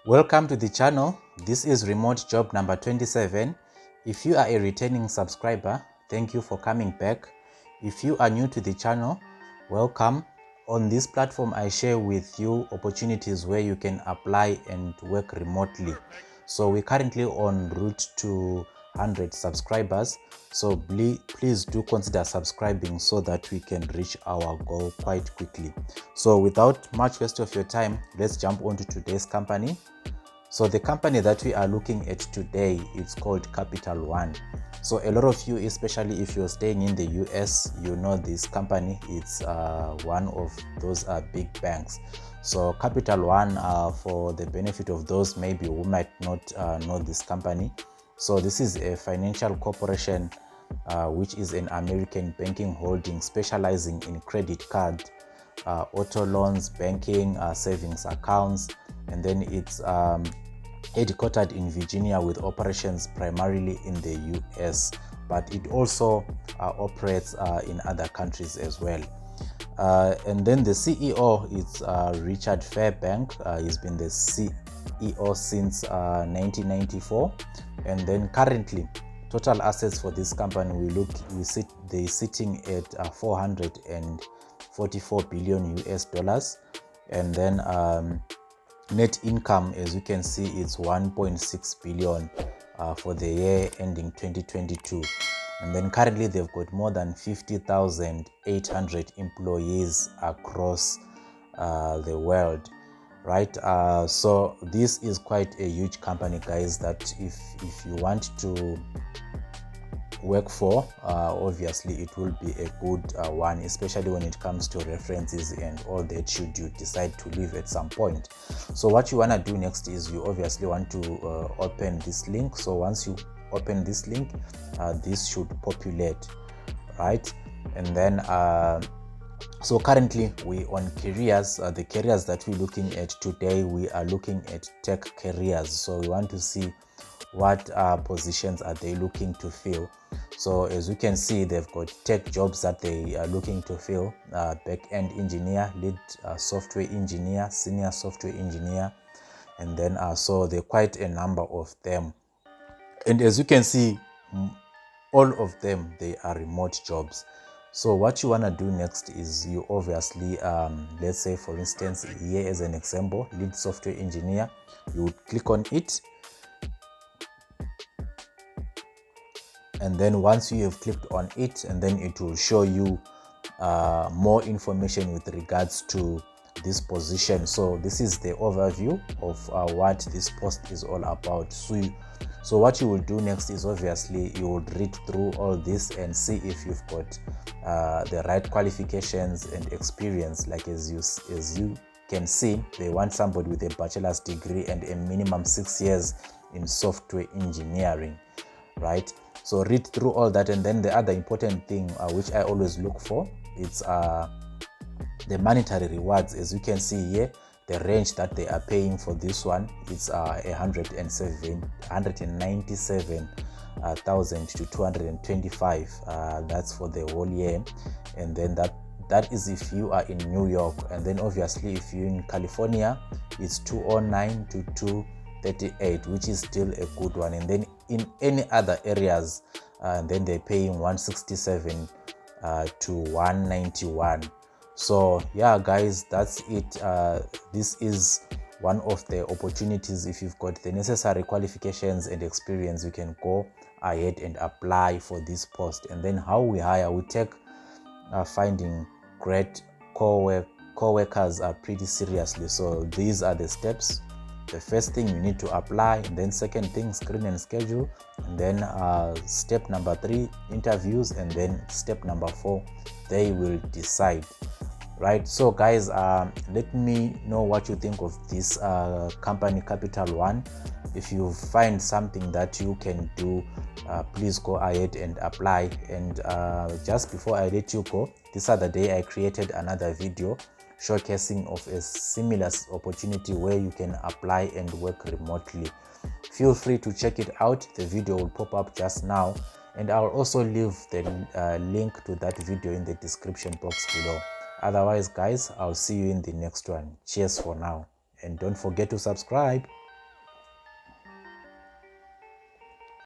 Welcome to the channel. This is remote job number 27. If you are a returning subscriber, thank you for coming back. If you are new to the channel, welcome. On this platform, I share with you opportunities where you can apply and work remotely. So we're currently en route to 100 subscribers. So please do consider subscribing so that we can reach our goal quite quickly. So without much waste of your time, let's jump onto today's company. So the company that we are looking at today, it's called Capital One. So a lot of you, especially if you're staying in the US, you know this company. It's one of those big banks. So Capital One, for the benefit of those maybe who might not know this company. So this is a financial corporation which is an American banking holding specializing in credit card, auto loans, banking, savings accounts, and then it's headquartered in Virginia with operations primarily in the US, but it also operates in other countries as well. And then the CEO is Richard Fairbank. He's been the CEO since 1994, and then currently total assets for this company they're sitting at 444 billion US dollars, and then net income, as you can see, it's 1.6 billion for the year ending 2022. And then currently they've got more than 50,800 employees across the world, right? So this is quite a huge company, guys, that if you want to work for, obviously it will be a good one, especially when it comes to references and all that, should you decide to leave at some point. So what you want to do next is you obviously want to open this link. So once you open this link, this should populate, right? And then so currently we on careers. The careers that we're looking at today, we are looking at tech careers. So we want to see what positions are they looking to fill. So as you can see, they've got tech jobs that they are looking to fill: back-end engineer, lead software engineer, senior software engineer, and then so there are quite a number of them. And as you can see, all of them, they are remote jobs. So what you want to do next is you obviously, let's say for instance, here as an example, lead software engineer, you would click on it. And then once you have clicked on it, and then it will show you more information with regards to this position. So this is the overview of what this post is all about. So what you will do next is obviously you will read through all this and see if you've got the right qualifications and experience. Like as you can see, they want somebody with a bachelor's degree and a minimum 6 years in software engineering, right? So read through all that, and then the other important thing which I always look for, it's the monetary rewards. As you can see here, the range that they are paying for this one is 197,000 to 225. That's for the whole year, and then that is if you are in New York. And then obviously if you're in California, it's 209 to 238, which is still a good one. And then in any other areas, then they're paying 167 to 191. So yeah, guys, that's it. This is one of the opportunities. If you've got the necessary qualifications and experience, you can go ahead and apply for this post. And then how we hire, we take finding great co-workers pretty seriously. So these are the steps. The first thing, you need to apply, and then second thing, screen and schedule, and then step number 3, interviews, and then step number 4, they will decide, right? So guys, let me know what you think of this company Capital One. If you find something that you can do, please go ahead and apply. And just before I let you go, this other day I created another video showcasing of a similar opportunity where you can apply and work remotely. Feel free to check it out. The video will pop up just now, and I'll also leave the link to that video in the description box below. Otherwise, guys, I'll see you in the next one. Cheers for now, and don't forget to subscribe.